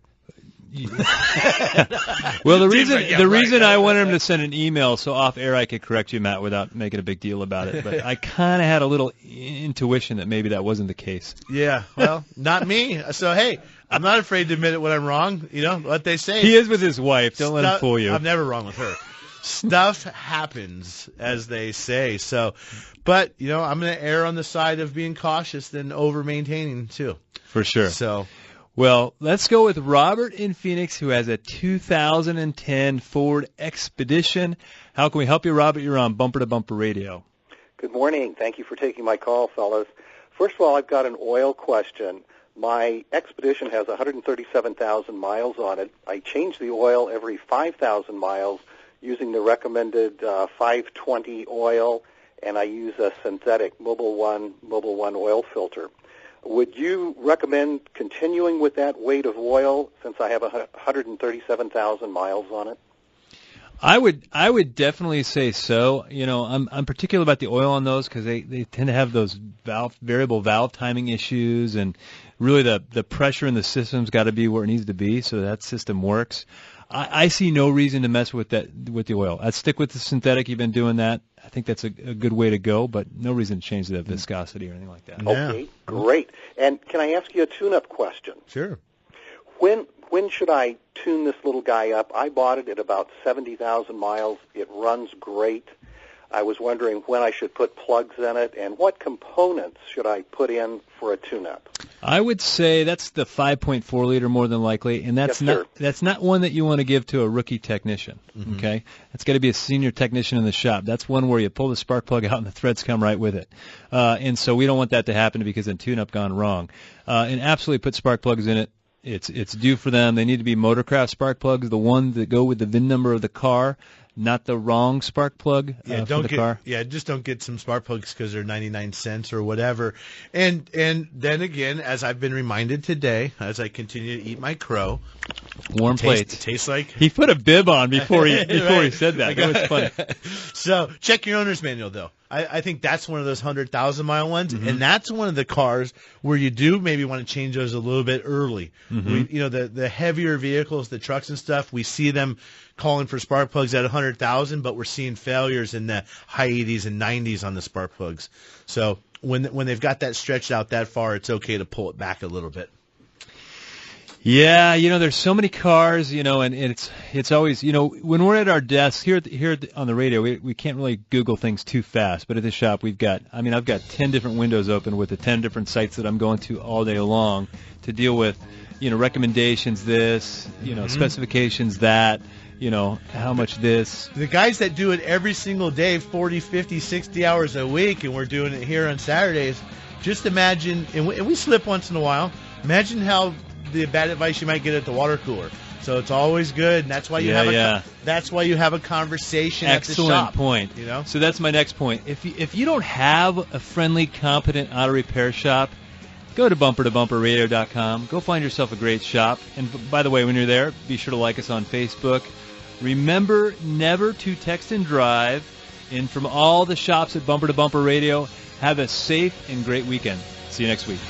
Well, the reason I wanted him to send an email so off air I could correct you, Matt, without making a big deal about it. But I kind of had a little intuition that maybe that wasn't the case. Yeah, well, not me. So hey, I'm not afraid to admit it when I'm wrong. What they say. He is with his wife. Don't let him fool you. I'm never wrong with her. Stuff happens, as they say. So, but I'm going to err on the side of being cautious than over maintaining too. For sure. So. Well, let's go with Robert in Phoenix, who has a 2010 Ford Expedition. How can we help you, Robert? You're on Bumper to Bumper Radio. Good morning. Thank you for taking my call, fellas. First of all, I've got an oil question. My Expedition has 137,000 miles on it. I change the oil every 5,000 miles using the recommended 520 oil, and I use a synthetic Mobil 1 oil filter. Would you recommend continuing with that weight of oil since I have 137,000 miles on it? I would definitely say so. You know, I'm particular about the oil on those because they tend to have those variable valve timing issues, and really the pressure in the system's got to be where it needs to be so that system works. I see no reason to mess with the oil. I'd stick with the synthetic. You've been doing that. I think that's a good way to go, but no reason to change the viscosity or anything like that. Okay, great. And can I ask you a tune-up question? Sure. When should I tune this little guy up? I bought it at about 70,000 miles. It runs great. I was wondering when I should put plugs in it, and what components should I put in for a tune-up? I would say that's the 5.4 liter more than likely, and that's not one that you want to give to a rookie technician. Mm-hmm. Okay, it's got to be a senior technician in the shop. That's one where you pull the spark plug out and the threads come right with it, and so we don't want that to happen because then tune-up gone wrong. And absolutely put spark plugs in it. It's due for them. They need to be Motorcraft spark plugs, the ones that go with the VIN number of the car, not the wrong spark plug for the car. Yeah, just don't get some spark plugs because they're 99 cents or whatever. And then again, as I've been reminded today, as I continue to eat my crow, warm plates. It tastes like he put a bib on before he said that. That was funny. So check your owner's manual, though. I think that's one of those 100,000-mile ones, Mm-hmm. and that's one of the cars where you do maybe want to change those a little bit early. Mm-hmm. The heavier vehicles, the trucks and stuff, we see them calling for spark plugs at 100,000, but we're seeing failures in the high 80s and 90s on the spark plugs. So when they've got that stretched out that far, it's okay to pull it back a little bit. Yeah, there's so many cars, and it's always, when we're at our desks here on the radio, we can't really Google things too fast. But at the shop, I've got 10 different windows open with the 10 different sites that I'm going to all day long to deal with, recommendations this, specifications that, how much this. The guys that do it every single day, 40, 50, 60 hours a week, and we're doing it here on Saturdays, just imagine, and we slip once in a while, imagine how the bad advice you might get at the water cooler. So it's always good, and that's why you that's why you have a conversation at the shop. Excellent point. So that's my next point. If you don't have a friendly, competent auto repair shop, go to bumpertobumperradio.com. Go find yourself a great shop. And by the way, when you're there, be sure to like us on Facebook. Remember never to text and drive. And from all the shops at Bumper to Bumper Radio, have a safe and great weekend. See you next week.